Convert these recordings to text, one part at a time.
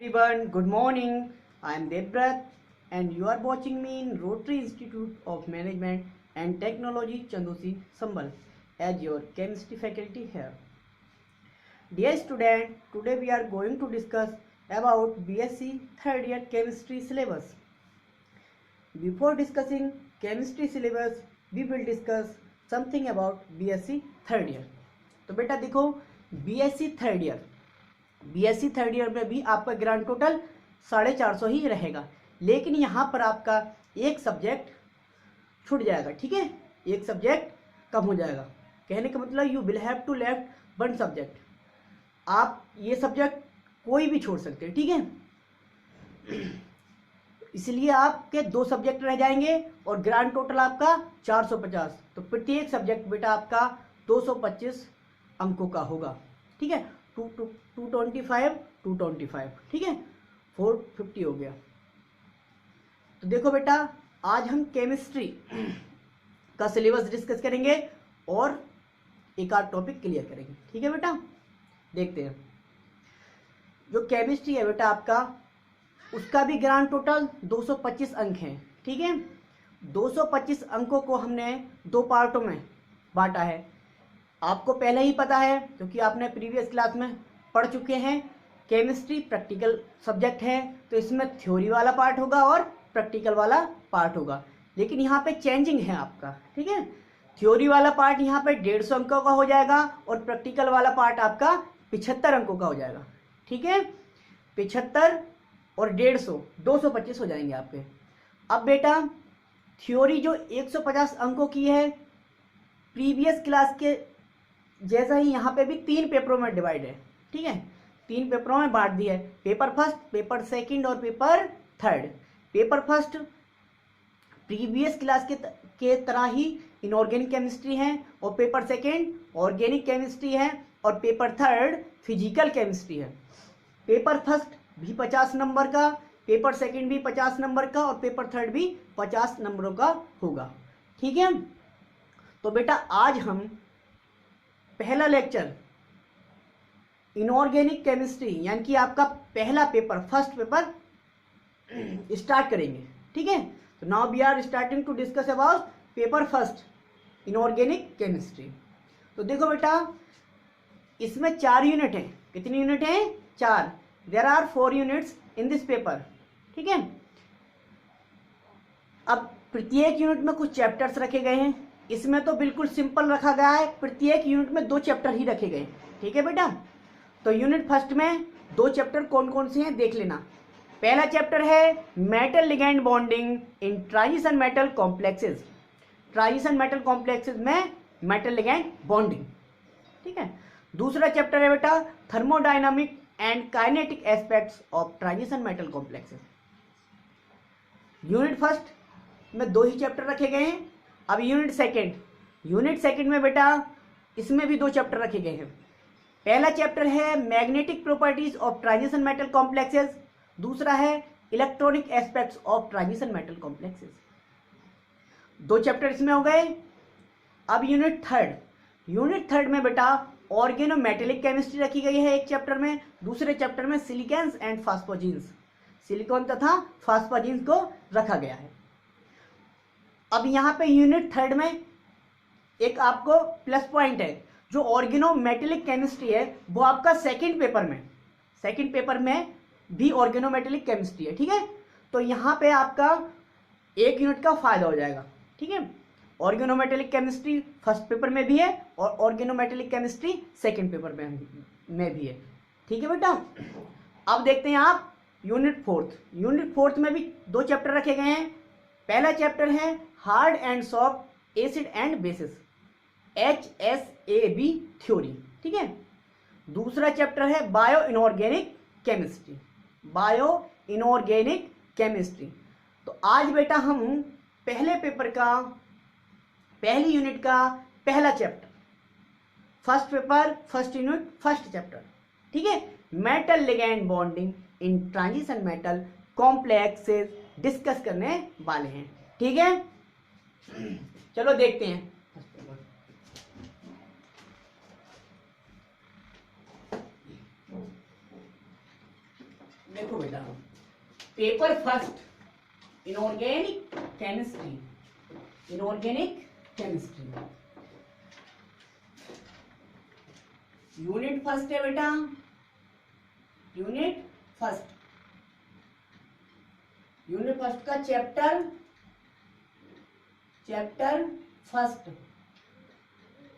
Everyone, good morning. I am Devbrat and you are watching me in Rotary Institute of Management and Technology Chandosi Sambal as your chemistry faculty here. Dear student, today we are going to discuss about BSc third year chemistry syllabus. Before discussing chemistry syllabus, we will discuss something about BSc third year. तो बेटा देखो BSc third year में भी आपका grand total 450 ही रहेगा, लेकिन यहाँ पर आपका एक सब्जेक्ट छूट जाएगा। ठीक है, एक सब्जेक्ट कम हो जाएगा। कहने का मतलब you will have to left one subject. आप ये सब्जेक्ट कोई भी छोड़ सकते हैं। ठीक है, इसलिए आपके 2 सब्जेक्ट रह जाएंगे और ग्रांड टोटल आपका 450। तो प्रत्येक सब्जेक्ट बेटा आपका 225 अंकों का होगा। ठीक है, 225 ठीक है, 450 हो गया। तो देखो बेटा, आज हम केमिस्ट्री का सिलेबस डिस्कस करेंगे और एक आध टॉपिक क्लियर करेंगे। ठीक है बेटा, देखते हैं। जो केमिस्ट्री है बेटा आपका, उसका भी ग्रांड टोटल 225 अंक हैं। ठीक है, 225 अंकों को हमने 2 पार्टों में बांटा है। आपको पहले ही पता है क्योंकि आपने प्रीवियस क्लास में पढ़ चुके हैं। केमिस्ट्री प्रैक्टिकल सब्जेक्ट है, तो इसमें थ्योरी वाला पार्ट होगा और प्रैक्टिकल वाला पार्ट होगा, लेकिन यहाँ पे चेंजिंग है आपका। ठीक है, थ्योरी वाला पार्ट यहाँ पे 150 अंकों का हो जाएगा और प्रैक्टिकल वाला पार्ट आपका 75 अंकों का हो जाएगा। ठीक है, 75 और 150 225 हो जाएंगे आपके। अब बेटा थ्योरी जो 150 अंकों की है, प्रीवियस क्लास के जैसा ही यहाँ पे भी 3 पेपरों में डिवाइड है। ठीक है, 3 पेपरों में बांट दिया है, पेपर फर्स्ट, पेपर सेकंड और paper third. Paper first previous class के तरह ही इनऑर्गेनिक केमिस्ट्री है, और पेपर सेकंड ऑर्गेनिक केमिस्ट्री है, और पेपर थर्ड फिजिकल केमिस्ट्री है। पेपर फर्स्ट भी 50 नंबर का, पेपर सेकंड भी 50 नंबर का, और पेपर थर्ड भी 50 नंबरों का होगा। ठीक है, तो बेटा आज हम पहला लेक्चर इनऑर्गेनिक केमिस्ट्री यानी कि आपका पहला पेपर, फर्स्ट पेपर स्टार्ट करेंगे। ठीक है, तो now we are starting to discuss about paper first inorganic chemistry. तो देखो बेटा, इसमें 4 यूनिट हैं। कितनी यूनिट हैं? 4। There are 4 units in this paper. ठीक है, अब प्रत्येक यूनिट में कुछ चैप्टर्स रखे गए हैं। इसमें तो बिल्कुल सिंपल रखा गया है, प्रत्येक यूनिट में 2 चैप्टर ही रखे गए। ठीक है बेटा, तो यूनिट फर्स्ट में 2 चैप्टर कौन कौन से हैं देख लेना। पहला चैप्टर है metal ligand bonding in transition metal complexes. Transition metal complexes में मेटल लिगैंड बॉन्डिंग। ठीक है, दूसरा चैप्टर है बेटा thermodynamic and kinetic aspects of transition metal complexes. Unit first में 2 ही चैप्टर रखे गए हैं। अब यूनिट सेकंड में बेटा इसमें भी 2 चैप्टर रखे गए हैं। पहला चैप्टर है magnetic properties of transition metal complexes, दूसरा है electronic aspects of transition metal complexes. 2 chapter इसमें हो गए। अब यूनिट थर्ड में बेटा ऑर्गेनोमेटेलिक केमिस्ट्री रखी गई है एक चैप्टर में, दूसरे चैप्टर में सिलिकॉन्स एंड फास्फोजीन्स, सिलिकॉन तथा फास्फोजीन्स को रखा गया है। अब यहाँ पे यूनिट थर्ड में एक आपको प्लस पॉइंट है, जो ऑर्गेनोमेटेलिक केमिस्ट्री है वो आपका सेकंड पेपर में भी ऑर्गेनोमेटेलिक केमिस्ट्री है। ठीक है, तो यहाँ पे आपका 1 यूनिट का फायदा हो जाएगा। ठीक है, ऑर्गेनोमेटेलिक केमिस्ट्री फर्स्ट पेपर में भी है और ऑर्गेनोमेटेलिक केमिस्ट्री सेकंड पेपर में भी है। ठीक है बेटा, अब देखते हैं आप यूनिट फोर्थ में भी 2 चैप्टर रखे गए हैं। पहला चैप्टर है hard and soft acid and bases, HSAB theory. ठीक है, दूसरा चैप्टर है बायो इनऑर्गेनिक केमिस्ट्री। तो आज बेटा हम पहले पेपर का पहली यूनिट का पहला chapter, first paper first unit first chapter, ठीक है, metal ligand bonding in transition metal complexes discuss करने वाले हैं। ठीक है, चलो देखते हैं। देखो बेटा, paper first inorganic chemistry, inorganic chemistry, unit first है बेटा, यूनिट फर्स्ट, यूनिट फर्स्ट का चैप्टर फर्स्ट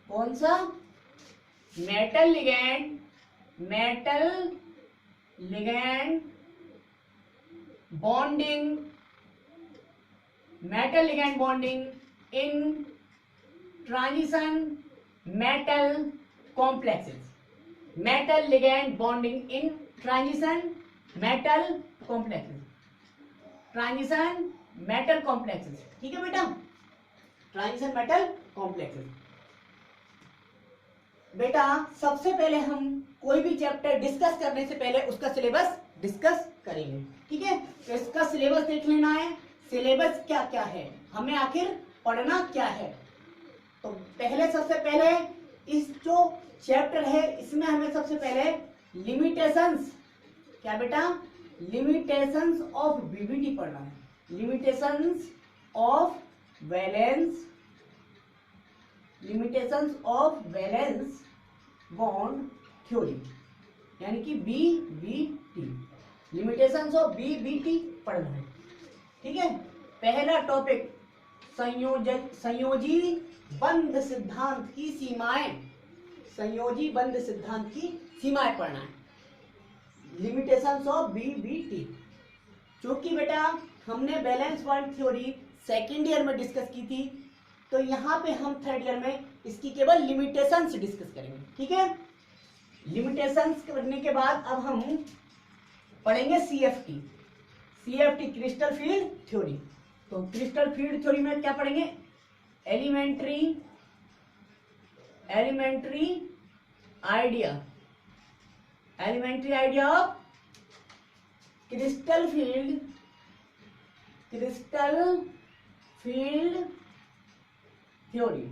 कौन सा? Metal ligand, metal ligand bonding, metal ligand bonding in transition metal complexes, metal ligand bonding in transition metal complexes, transition metal complexes, ठीक है बेटा, transition metal complexes. बेटा सबसे पहले हम कोई भी चैप्टर डिस्कस करने से पहले उसका सिलेबस डिस्कस करेंगे, ठीक है। तो इसका सिलेबस देख लेना है, सिलेबस क्या क्या है, हमें आखिर पढ़ना क्या है। तो पहले सबसे पहले इस जो चैप्टर है इसमें हमें सबसे पहले लिमिटेशंस, क्या बेटा? लिमिटेशंस ऑफ बीबीटी पढ़ना है, limitations of valence, limitations of valence bond theory, यानी कि बीबीटी, लिमिटेशंस ऑफ बीबीटी पढ़ना है, ठीक है। पहला टॉपिक संयोजी बंध सिद्धांत की सीमाएं, संयोजी बंध सिद्धांत की सीमाएं पढ़ना है, लिमिटेशंस ऑफ बीबीटी, क्योंकि बेटा हमने valence bond theory second year में डिस्कस की थी, तो यहाँ पे हम थर्ड ईयर में इसकी केवल लिमिटेशंस डिस्कस करेंगे, ठीक है। लिमिटेशंस करने के बाद अब हम पढ़ेंगे CFT, CFT crystal field theory. तो क्रिस्टल फील्ड थ्योरी में क्या पढ़ेंगे? Elementary idea, elementary idea of crystal field theory,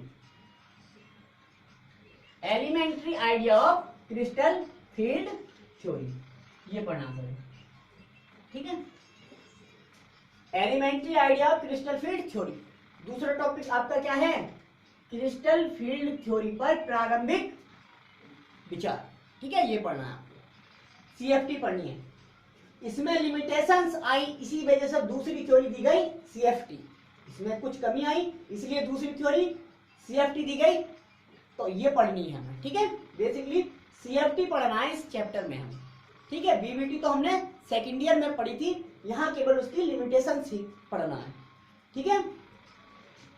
elementary idea of crystal field theory, ये पढ़ना है, ठीक है। Elementary idea of crystal field theory. दूसरा टॉपिक आपका क्या है? क्रिस्टल फील्ड थ्योरी पर प्रारंभिक विचार, ठीक है, ये पढ़ना है आपको। सीएफटी पढ़नी है, इसमें लिमिटेशंस आई, इसी वजह से दूसरी थ्योरी दी गई सीएफटी, इसमें कुछ कमी आई इसलिए दूसरी थ्योरी सीएफटी दी गई, तो ये पढ़नी है हमें, ठीक है। बेसिकली सीएफटी पढ़ना है इस चैप्टर में हमें, ठीक है। बीबीटी तो हमने सेकेंड ईयर में पढ़ी थी, यहाँ केवल उसकी लिमिटेशंस ही पढ़ना है, ठीक है।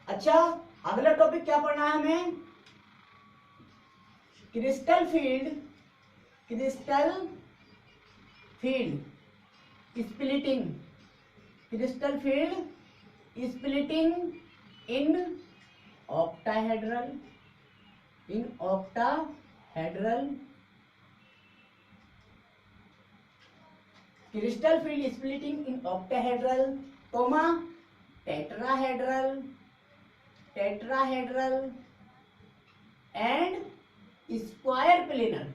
अच्छा, अगला टॉपिक क्या पढ़ना है हमें? Crystal field splitting, crystal field splitting in octahedral, crystal field splitting in octahedral, comma tetrahedral and square planar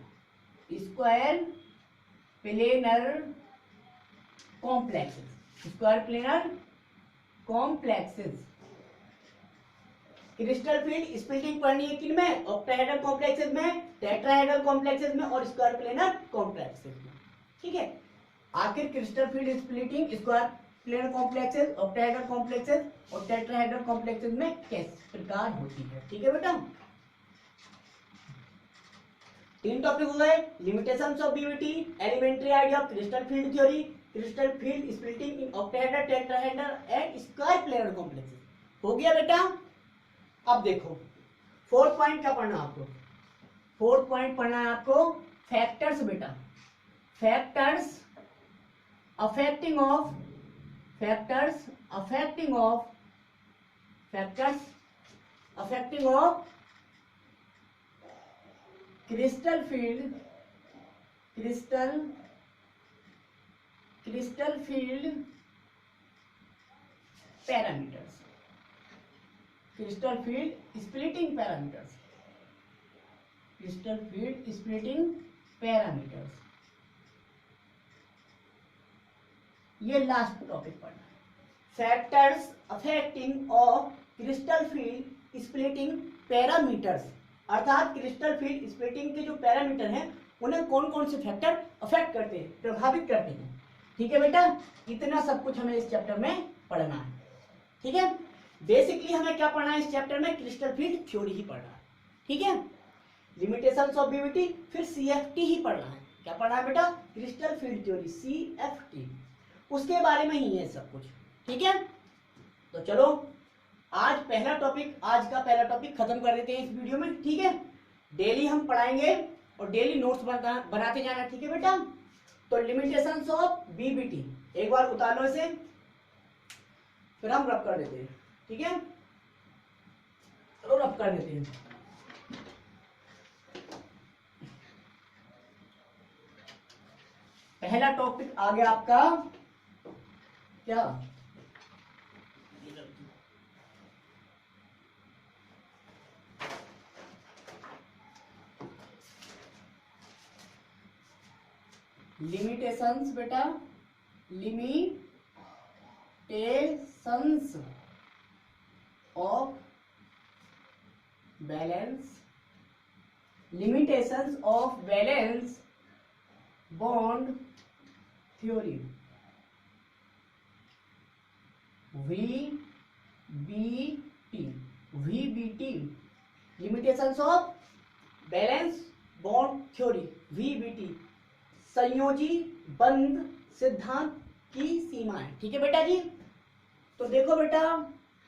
complexes, square planar complexes. Crystal field splitting पढ़नी है किन में? ऑक्टाहेड्रल कॉम्प्लेक्सेस में, टेट्राहेड्रल कॉम्प्लेक्सेस में और स्क्वायर प्लेनर कॉम्प्लेक्सेस में, ठीक है। आखिर crystal field splitting square planar complexes, octahedral complexes और टेट्राहेड्रल कॉम्प्लेक्सेस में किस प्रकार होती है, ठीक है बेटा। तीन टॉपिक हो गए, limitations of BBT, elementary idea of crystal field theory, crystal field splitting in octahedral, tetrahedral and square planar complexes, हो गया बेटा। अब देखो फोर्थ पॉइंट क्या पढ़ना है आपको? फोर्थ पॉइंट पढ़ना है आपको फैक्टर्स बेटा, factors affecting of crystal field parameters, crystal field splitting parameters, crystal field splitting parameters। ये लास्ट टॉपिक पढ़ना है, factors affecting of crystal field splitting parameters, अर्थात क्रिस्टल फील्ड स्प्लिटिंग के जो पैरामीटर हैं उन्हें कौन कौन से फैक्टर अफेक्ट करते हैं, प्रभावित करते हैं। ठीक है बेटा, इतना सब कुछ हमें इस चैप्टर में पढ़ना है। ठीक है, बेसिकली हमें क्या पढ़ना है इस चैप्टर में, क्रिस्टल फील्ड थ्योरी ही पढ़ना है। ठीक है, लिमिटेशंस ऑफ बीवीटी, फिर सीएफटी ही पढ़ना है। क्या पढ़ना है बेटा, क्रिस्टल फील्ड थ्योरी, सीएफटी, उसके बारे में ही है सब कुछ। ठीक है, तो चलो आज का पहला टॉपिक खत्म कर देते हैं इस वीडियो में। ठीक है, डेली हम पढ़ाएंगे और डेली नोट्स बनाते जाना। ठीक है बेटा, तो लिमिटेशंस ऑफ बीबीटी एक बार उतार लो इसे, फिर हम रब कर देते हैं। ठीक है, चलो रब कर देते हैं। पहला टॉपिक आ गया आपका क्या, लिमिटेशंस बेटा, limitations of balance, limitations of valence bond theory, VBT, limitations of valence bond theory, VBT, संयोजी बंध सिद्धांत की सीमाएं। ठीक है बेटा जी, तो देखो बेटा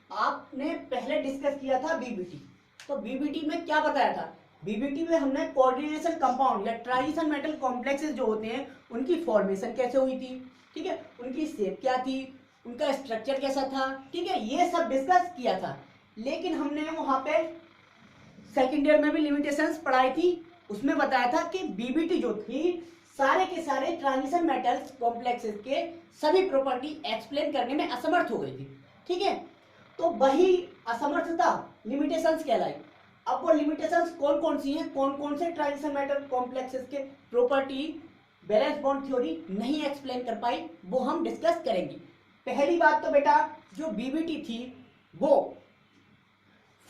आपने पहले डिस्कस किया था बीबीटी, तो बीबीटी में क्या बताया था, बीबीटी में हमने कोऑर्डिनेशन कंपाउंड या ट्रांजिशन मेटल कॉम्प्लेक्सेस जो होते हैं उनकी फॉर्मेशन कैसे हुई थी, ठीक है, उनकी शेप क्या थी, उनका स्ट्रक्चर कैसा था, ठीक है, ये सब डिस्कस किया था। लेकिन हमने वहां पे सेकेंड ईयर में भी लिमिटेशंस पढ़ाई थी, उसमें बताया था कि बीबीटी जो थी सारे के सारे ट्रांजिशन मेटल्स कॉम्प्लेक्सेस के सभी प्रॉपर्टी एक्सप्लेन करने में असमर्थ हो गई थी। ठीक है, तो वही असमर्थता लिमिटेशंस कहलाई। अब वो लिमिटेशंस कौन कौन सी हैं, कौन कौन से ट्रांजिशन मेटल कॉम्प्लेक्सेस के प्रॉपर्टी बैलेंस बॉन्ड थ्योरी नहीं एक्सप्लेन कर पाई, वो हम डिस्कस करेंगे। पहली बात तो बेटा जो बीबीटी थी वो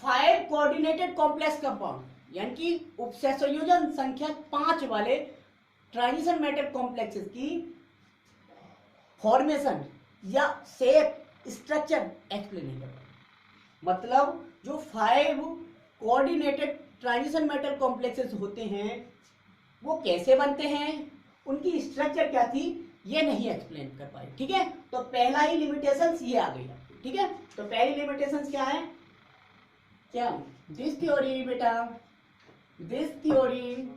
5 कोऑर्डिनेटेड कॉम्प्लेक्स कंपाउंड यानी कि उपसंयोजन संख्या 5 वाले ट्रांजिशन मेटल कॉम्प्लेक्सेस की फॉर्मेशन या शेप स्ट्रक्चर एक्सप्लेन नहीं करता। मतलब जो 5 कोऑर्डिनेटेड ट्रांजिशन मेटल कॉम्प्लेक्सेस होते हैं वो कैसे बनते हैं, उनकी स्ट्रक्चर क्या थी, ये नहीं एक्सप्लेन कर पाए। ठीक है, तो पहला ही लिमिटेशंस ये आ गई। ठीक है, तो पहली लिमिटेशंस क्या है, क्या, दिस थ्योरी बेटा, this theory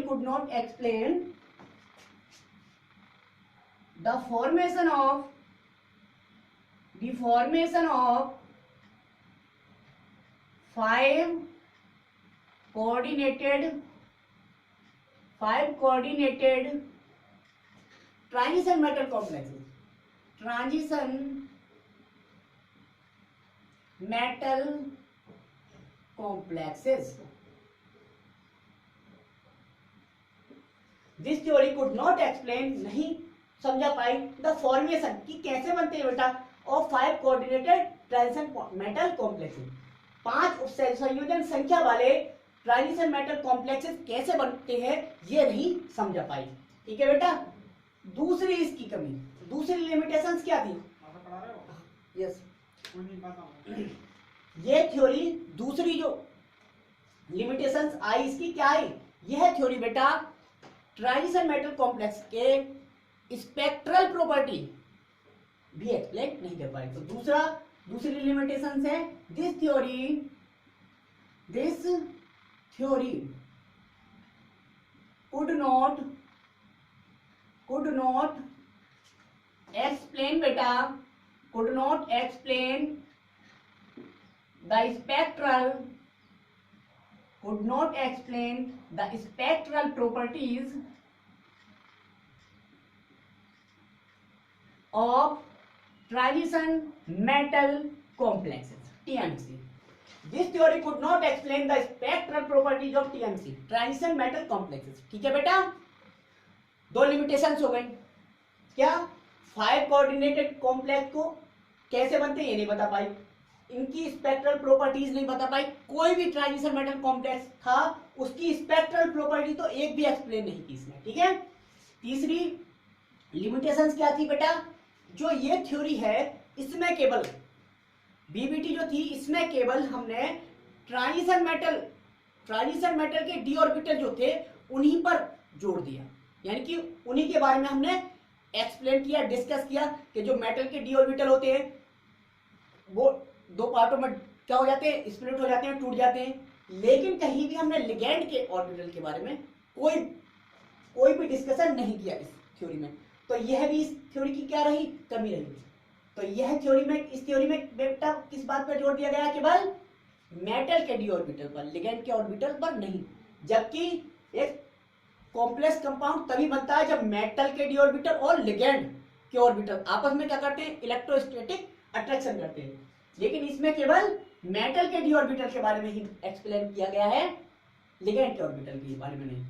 could not explain the formation of 5 coordinated transition metal complexes, transition metal complexes. This theory could not explain, नहीं समझा पाई, द फॉर्मेशन की कैसे बनते हैं बेटा of 5 coordinated transition metal complexes, 5 उपसंयोजन संख्या वाले ट्रांजिशन मेटल कॉम्प्लेक्सेस कैसे बनते हैं ये नहीं समझा पाई। ठीक है बेटा, दूसरी इसकी कमी, दूसरी लिमिटेशंस क्या थी, यस ये थ्योरी दूसरी जो लिमिटेशंस आई इसकी क्या आई, यह थ्योरी बेटा ट्रांजिशन मेटल कॉम्प्लेक्स के स्पेक्ट्रल प्रॉपर्टी भी एक्सप्लेन नहीं कर पाई। तो दूसरी लिमिटेशंस है this theory could not explain बेटा, could not explain the spectral properties of transition metal complexes, TMC. This theory could not explain the spectral properties of TMC, transition metal complexes. ठीक है बेटा, दो लिमिटेशंस हो गई। क्या 5 coordinated complex को कैसे बनते हैं ये नहीं बता पाई, इनकी स्पेक्ट्रल प्रॉपर्टीज नहीं बता पाई, कोई भी ट्रांजिशन मेटल कॉम्प्लेक्स था उसकी स्पेक्ट्रल प्रॉपर्टी तो एक भी एक्सप्लेन नहीं की इसमें। ठीक है, तीसरी लिमिटेशंस क्या थी बेटा, जो ये थ्योरी है इसमें केवल बीबीटी जो थी इसमें केवल हमने ट्रांजिशन मेटल के डी ऑर्बिटल जो थे उन्हीं पर जोड़ दिया, यानी कि उन्हीं के बारे में हमने एक्सप्लेन किया, डिस्कस किया कि जो मेटल के डी ऑर्बिटल होते हैं वो दो पार्टों में क्या हो जाते हैं, स्प्लिट हो जाते हैं, टूट जाते हैं, लेकिन कहीं भी हमने लिगैंड के ऑर्बिटल के बारे में कोई भी डिस्कशन नहीं किया इस थ्योरी में। तो यह भी इस थ्योरी की क्या रही, कमी रही। तो यह इस थ्योरी में बेटा किस बात पर जोर दिया गया, केवल मेटल के डी ऑर्बिटल पर, लिगैंड के ऑर्बिटल पर नहीं। जबकि एक कॉम्प्लेक्स कंपाउंड तभी बनता है जब मेटल के डी ऑर्बिटल और लिगैंड के ऑर्बिटल आपस में क्या करते हैं, इलेक्ट्रोस्टैटिक अट्रैक्शन करते हैं। लेकिन इसमें केवल मेटल के डी ऑर्बिटल के बारे में ही एक्सप्लेन किया गया है, लिगैंड के ऑर्बिटल के बारे में नहीं।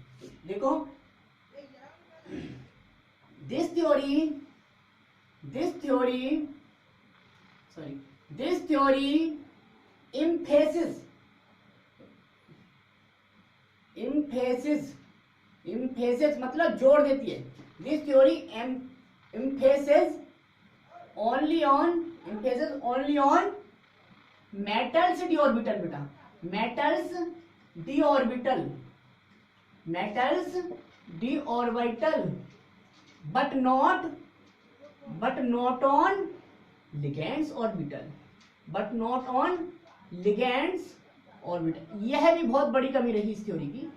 देखो दिस theory emphasis मतलब जोड़ देती है। This theory emphasis only on metals d orbital बेटा, metals d orbital but not on ligands orbital, यह भी बहुत बड़ी कमी रही इस थ्योरी की।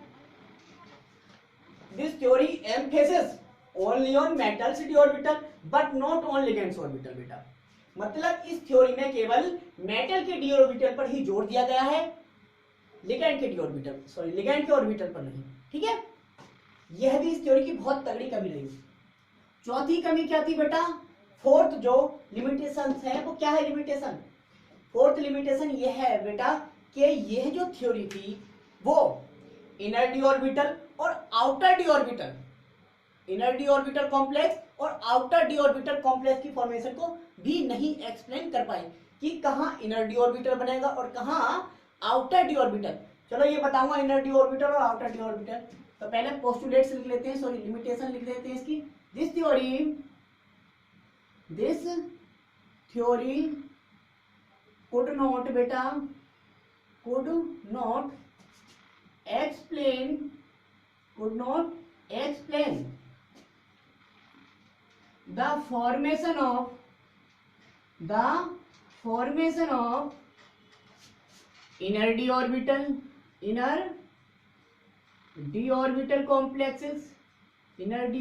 This theory emphasis only on metals D orbital but not on ligands orbital बेटा, मतलब इस थ्योरी में केवल मेटल के डी ऑर्बिटल पर ही जोर दिया गया है, लिगैंड के ऑर्बिटल पर नहीं। ठीक है, यह भी इस थ्योरी की बहुत तगड़ी कमी रही। चौथी कमी क्या थी बेटा, फोर्थ जो लिमिटेशन है वो क्या है, फोर्थ लिमिटेशन यह है बेटा कि यह जो थ्योरी थी वो इनर डी ऑर्बिटल और outer D orbital, inner D orbital complex और आउटर डी ऑर्बिटल कॉम्प्लेक्स की फॉर्मेशन को भी नहीं एक्सप्लेन कर पाए कि कहां इनर डी ऑर्बिटल बनेगा और कहां आउटर डी ऑर्बिटल। चलो ये बताऊंगा इनर डी ऑर्बिटल और आउटर डी ऑर्बिटल। तो पहले पोस्टुलेट्स लिख लेते हैं, सॉरी लिमिटेशन लिख लेते हैं इसकी। This theory could not explain the formation of inner d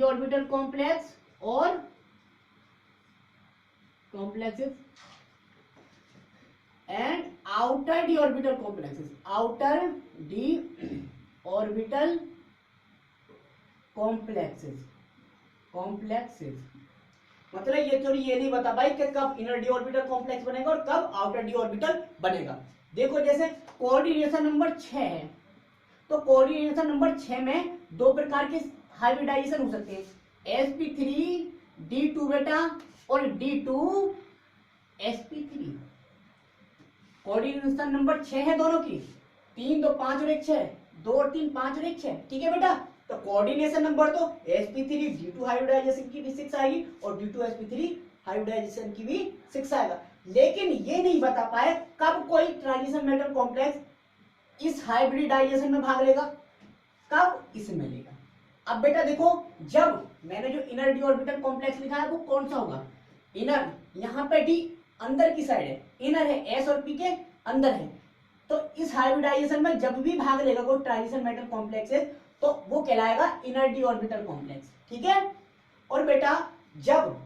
orbital complexes, or complexes and outer d orbital complexes, मतलब ये थ्योरी ये नहीं बता पाई कि कब इनर डी ऑर्बिटल कॉम्प्लेक्स बनेगा और कब आउटर डी ऑर्बिटल बनेगा। देखो जैसे कोऑर्डिनेशन नंबर 6 है, तो कोऑर्डिनेशन नंबर 6 में दो प्रकार के हाइब्रिडाइजेशन हो सकते हैं, sp3d2 बेटा और d2sp3। कोऑर्डिनेशन नंबर 6 है दोनों की, 3 2 5 और 1 6, 2 और 3 5 और 1 6। ठीक है बेटा, तो कोऑर्डिनेशन नंबर तो sp3d2 हाइब्रिडाइजेशन की भी 6 आएगी और d2sp3 हाइब्रिडाइजेशन की भी 6 आएगा। लेकिन ये नहीं बता पाए कब कोई ट्रांजिशन मेटल कॉम्प्लेक्स इस हाइब्रिडाइजेशन में भाग लेगा, कब इसमें लेगा। अब बेटा देखो, जब मैंने जो इनर डी ऑर्बिटल कॉम्प्लेक्स लिखा है वो कौन सा होगा, इनर, यहाँ पे डी अंदर की साइड है, इनर है, एस और पी के अंदर है। तो इस हाइब्रिडाइजेशन में जब भी भाग लेगा कोई ट्रांजिशन मेटल कॉम्प्लेक्स है तो वो कहलाएगा इनर डी ऑर्बिटल कॉम्प्लेक्स। ठीक है, और बेटा जब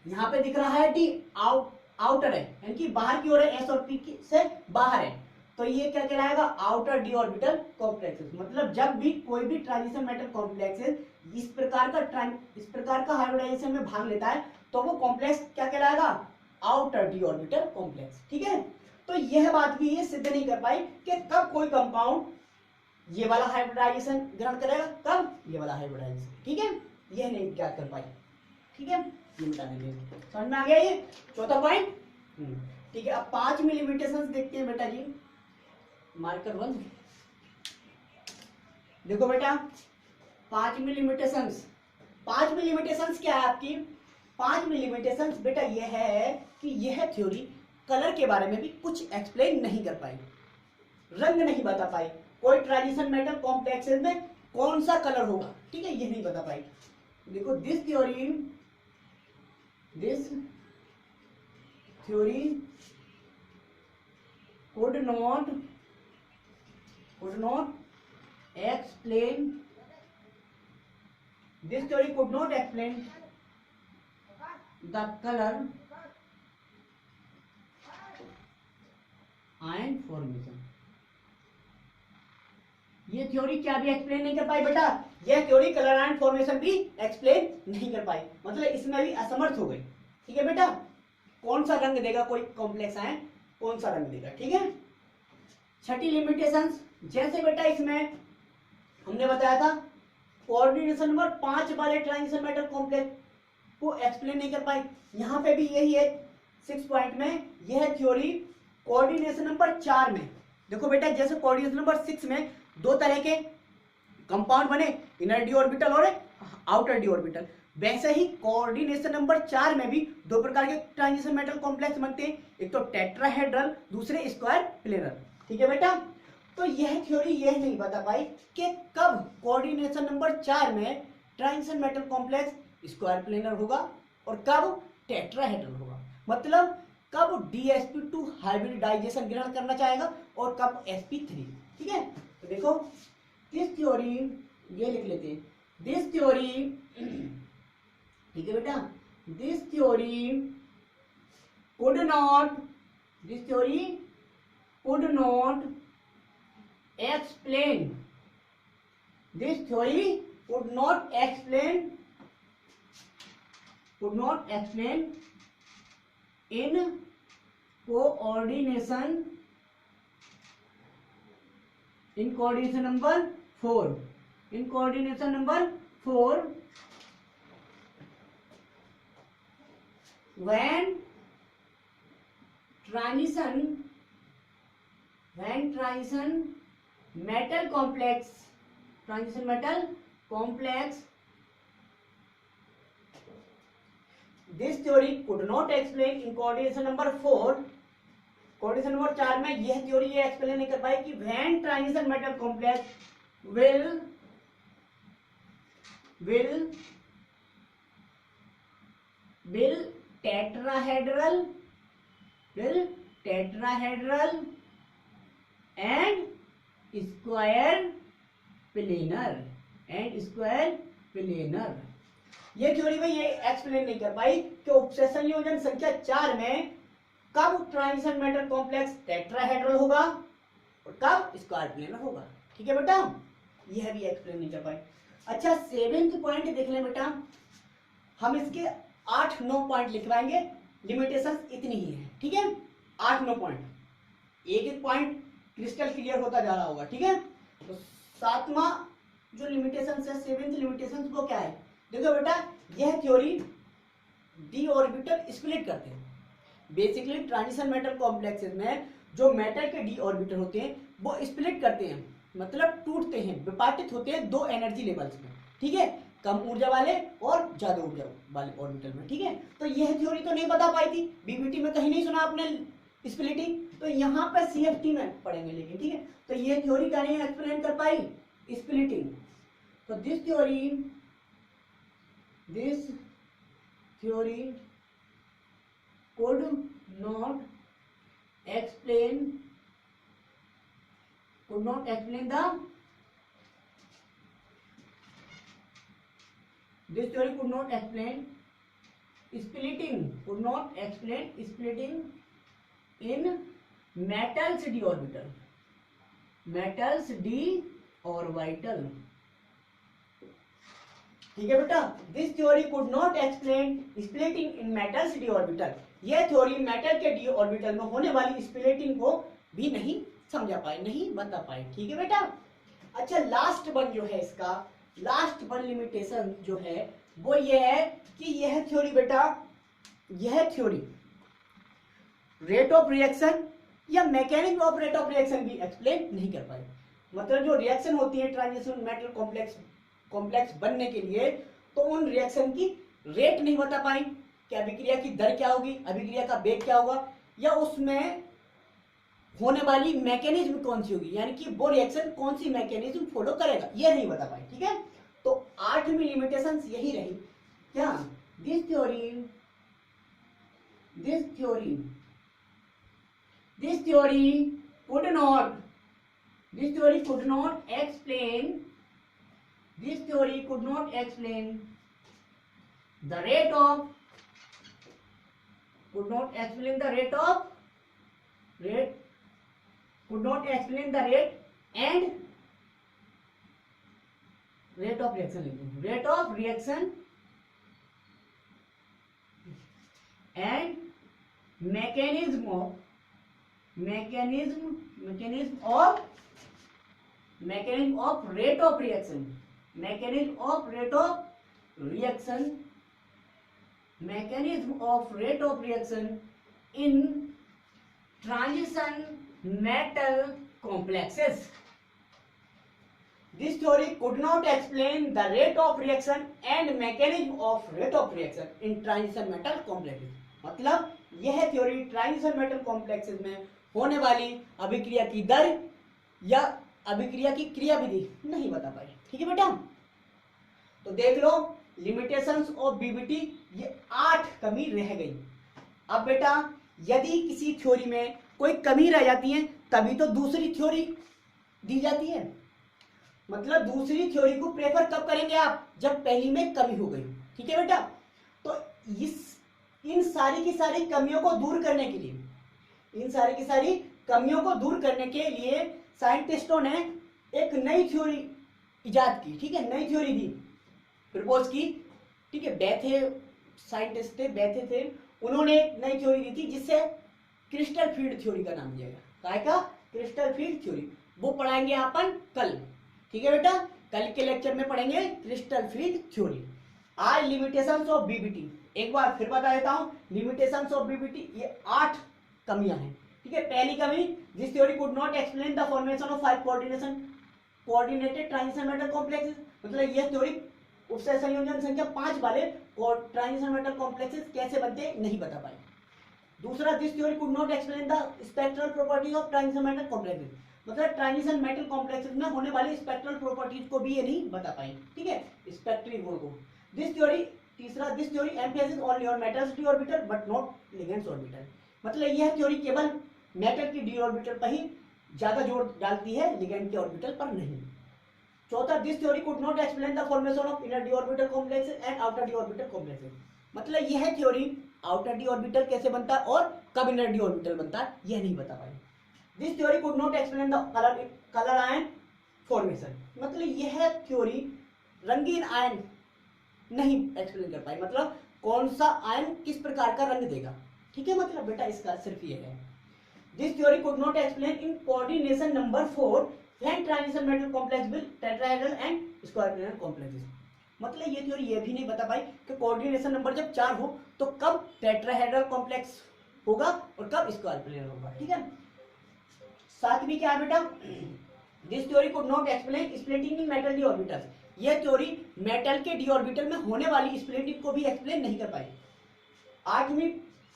यहाँ पे दिख रहा है डी आउटर है, यानी कि बाहर की ओर है, एस और पी से बाहर है, तो ये क्या कहलाएगा, आउटर डी ऑर्बिटल कॉम्प्लेक्सेस। मतलब जब भी कोई भी ट्रांजिशन मेटल कॉम्प्लेक्सेस इस प्रकार का हाइब्रिडाइजेशन में भाग लेता है तो वो कॉम्प्लेक्स क्या कहलाएगा, आउटर डी ऑर्बिटल कॉम्प्लेक्स। ठीक है, तो यह बात भी ये सिद्ध नहीं कर पाई कि कब कोई कंपाउंड ये वाला हाइब्रिडाइजेशन ग्रहण करेगा, कब ये वाला हाइब्रिडाइजेशन। ठीक है, यह नहीं ज्ञात कर पाई। ठीक है, ये बता देंगे, समझ में आ गया ये चौथा पॉइंट। ठीक है, अब 5 मिलीमीटर देखते हैं बेटा जी, मार्कर 1 देखो बेटा 5 मिलीमीटर। 5 मिलीमीटर क्या है आपकी, 5 मिलीमीटर बेटा यह है कि यह थ्योरी कलर के बारे में भी कुछ एक्सप्लेन नहीं कर पाई, रंग नहीं बता पाई, कोई ट्रांजिशन मेटल कॉम्प्लेक्सेस में कौन सा कलर होगा। ठीक है, ये नहीं बता पाई। देखो this theory could not explain, this theory could not explain the color ion formation। ये थ्योरी क्या भी एक्सप्लेन नहीं कर पाई बेटा, यह थ्योरी कलर आयन फॉर्मेशन भी एक्सप्लेन नहीं कर पाई, मतलब इसमें भी असमर्थ हो गई। ठीक है बेटा, कौन सा रंग देगा कोई कॉम्प्लेक्स आयन, कौन सा रंग देगा। ठीक है, छठी लिमिटेशंस, जैसे बेटा इसमें हमने बताया था कोऑर्डिनेशन नंबर 5 वाले ट्रांजिशन मेटल कॉम्प्लेक्स को एक्सप्लेन नहीं कर पाई, यहां पे भी यही है 6 पॉइंट में। यह थ्योरी कोऑर्डिनेशन नंबर 4 में, देखो बेटा जैसे कोऑर्डिनेशन नंबर 6 में 2 तरह के कंपाउंड बने, इनर डी ऑर्बिटल और आउटर डी ऑर्बिटल, वैसे ही कोऑर्डिनेशन नंबर 4 में भी 2 प्रकार के ट्रांजिशन मेटल कॉम्प्लेक्स बनते हैं, एक तो टेट्राहेड्रल, दूसरे स्क्वायर प्लेनर। ठीक है बेटा, तो यह थ्योरी यह नहीं बता पाई कि कब कोऑर्डिनेशन नंबर 4 में transition metal complex square planar होगा और कब टेट्राहेड्रल होगा, मतलब कब DsP2 हाइब्रिडाइजेशन ग्रहण करना चाहेगा और कब sp3। ठीक है, तो देखो दिस थ्योरी, ये लिख लेते हैं, दिस थ्योरी, ठीक है बेटा, this theory could not explain, this theory could not explain in coordination number 4, in coordination number 4 when transition metal complex, transition metal complex, this theory could not explain in coordination number 4, coordination number 4 में यह theory ये explain नहीं कर पाई कि when transition metal complex will tetrahedral and square planar, ये theory में ये explain नहीं कर पाई कि उपसंयोजन संख्या 4 में कब ट्रांजिशन मेटल कॉम्प्लेक्स टेट्राहेड्रल होगा और कब स्क्वायर प्लेनर होगा। ठीक है बेटा, यह भी एक्सप्लेन नहीं कर पाई। अच्छा 7th पॉइंट देख लें बेटा, हम इसके 8-9 पॉइंट लिखवाएंगे, लिमिटेशंस इतनी ही है। ठीक है, 8-9 पॉइंट, एक पॉइंट क्रिस्टल क्लियर होता जा रहा होगा। ठीक है, तो 7वां जो लिमिटेशंस है, 7th लिमिटेशंस वो क्या है, देखो बेटा यह थ्योरी डी ऑर्बिटल स्प्लिट करते हैं, बेसिकली ट्रांजिशन मेटल कॉम्प्लेक्सेस में जो मेटल के डी ऑर्बिटल होते हैं वो स्प्लिट करते हैं, मतलब टूटते हैं, विपाटित होते हैं 2 एनर्जी लेवल्स में। ठीक है, कम ऊर्जा वाले और ज्यादा ऊर्जा वाले ऑर्बिटल में। ठीक है, तो यह थ्योरी तो नहीं बता पाई थी, बीबीटी में कहीं नहीं सुना आपने स्प्लिटिंग, तो यहाँ पे CFT में पढ़ेंगे लेकिन। ठीक है, तो यह थ्योरी का नहीं एक्सप्लेन कर पाई स्प्लिटिंग, तो this theory could not explain the this theory could not explain splitting in metals d orbital। ठीक है बेटा, this theory could not explain splitting in metals D orbital, यह थ्योरी मेटल के D orbital में होने वाली splitting को भी नहीं समझा पाए, नहीं बता पाए। ठीक है बेटा। अच्छा, लास्ट वन जो है इसका, लास्ट वन लिमिटेशन जो है वो ये है कि यह थ्योरी बेटा, यह थ्योरी रेट ऑफ रिएक्शन या mechanism of rate of reaction भी एक्सप्लेन नहीं कर पाए। मतलब जो रिएक्शन होती है ट्रांजिशन मेटल कॉम्प्लेक्स बनने के लिए, तो उन रिएक्शन की रेट नहीं बता पाई कि अभिक्रिया की दर क्या होगी, अभिक्रिया का वेग क्या होगा, या उसमें होने वाली मैकेनिज्म कौन सी होगी, यानी कि वो रिएक्शन कौन सी मैकेनिज्म फॉलो करेगा, ये नहीं बता पाए। ठीक है, तो 8वीं लिमिटेशन यही रही क्या, this theory could not explain the rate of and rate of reaction and mechanism of rate of reaction in transition metal complexes. This theory could not explain the rate of reaction and mechanism of rate of reaction in transition metal complexes. मतलब यह theory transition metal complexes में होने वाली अभिक्रिया की दर या अभिक्रिया की क्रियाविधि नहीं बता पाई। ठीक है बेटा, तो देख लो लिमिटेशंस ऑफ बीबीटी, ये 8 कमी रह गई। अब बेटा यदि किसी थ्योरी में कोई कमी रह जाती है तभी तो दूसरी थ्योरी दी जाती है। मतलब दूसरी थ्योरी को प्रेफर कब करेंगे आप, जब पहली में कमी हो गई। ठीक है बेटा, तो इन सारी की सारी कमियों को दूर करने के लिए, साइंटिस्टों ने एक नई थ्योरी इजाद की। ठीक है, नई थ्योरी दी, प्रपोज की। ठीक है, बैथे साइंटिस्ट थे, बैथे थे, उन्होंने एक नई थ्योरी दी थी जिससे क्रिस्टल फील्ड थ्योरी का नाम दिया गया। काय का, क्रिस्टल फील्ड थ्योरी। वो पढ़ाएंगे अपन कल। ठीक है बेटा, कल के लेक्चर में पढ़ेंगे क्रिस्टल फील्ड थ्योरी। आज लिमिटेशंस ऑफ बीबीटी एक बार फिर बता देता हूं। लिमिटेशंस ऑफ बीबीटी ये 8 कमियां हैं। ठीक है, पहली कमी, this theory could not explain the formation of 5 coordinated transition metal complexes. मतलब यह थ्योरी उपसय संयोजन संख्या 5 वाले ट्रांजिशन मेटल कॉम्प्लेक्सेस कैसे बनते नहीं बता पाए। दूसरा, this theory could not explain the spectral properties of transition metal complexes. मतलब ट्रांजिशन मेटल कॉम्प्लेक्सेस में होने वाली स्पेक्ट्रल प्रॉपर्टीज को भी ये नहीं बता पाई। ठीक है, स्पेक्ट्रल गुण को। तीसरा, this theory emphasis only on metals D orbital but not ligands orbital. मतलब यह थ्योरी केवल मेटल की डी ऑर्बिटल पर ही ज्यादा जोर डालती है, लिगेंड के ऑर्बिटल पर नहीं। चौथा, this theory could not explain the formation of inner D orbital complexes and outer D orbital complexes. मतलब यह थ्योरी आउटर डी ऑर्बिटल कैसे बनता है और कब इनर डी ऑर्बिटल बनता है यह नहीं बता पाई। This theory could not explain the colour ion formation. मतलब यह थ्योरी रंगीन आयन नहीं एक्सप्लेन कर पाई, मतलब कौन सा आयन किस प्रकार का रंग देगा। ठीक है, मतलब बेटा इसका सिर्फ ये है। This theory could not explain in coordination number 4 when transition metal complex will tetrahedral and quadrilateral complexes. मतलब ये थ्योरी ये भी नहीं बता पाई कि कोऑर्डिनेशन नंबर जब 4 हो तो कब टेट्राहेड्रल कॉम्प्लेक्स होगा और कब स्क्वाड्रिलेटरल होगा। ठीक है, 7वीं क्या है बेटा, this theory could not explain splitting in metal D orbitals. यह थ्योरी मेटल के डी ऑर्बिटल में होने वाली स्प्लिटिंग को भी एक्सप्लेन नहीं कर पाई।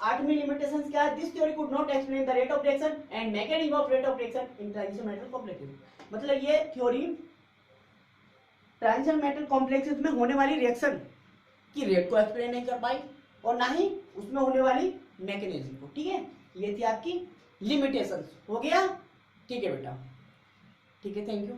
8वीं लिमिटेशंस क्या है, this theory could not explain the rate of reaction and mechanism of rate of reaction in transition metal complexes. मतलब ये थ्योरी ट्रांजिशन मेटल कॉम्प्लेक्सेस में होने वाली रिएक्शन की रेट को एक्सप्लेन नहीं कर पाई और ना ही उसमें होने वाली मैकेनिज्म को। ठीक है, ये थी आपकी लिमिटेशंस। हो गया? ठीक है बेटा, ठीक है, थैंक यू।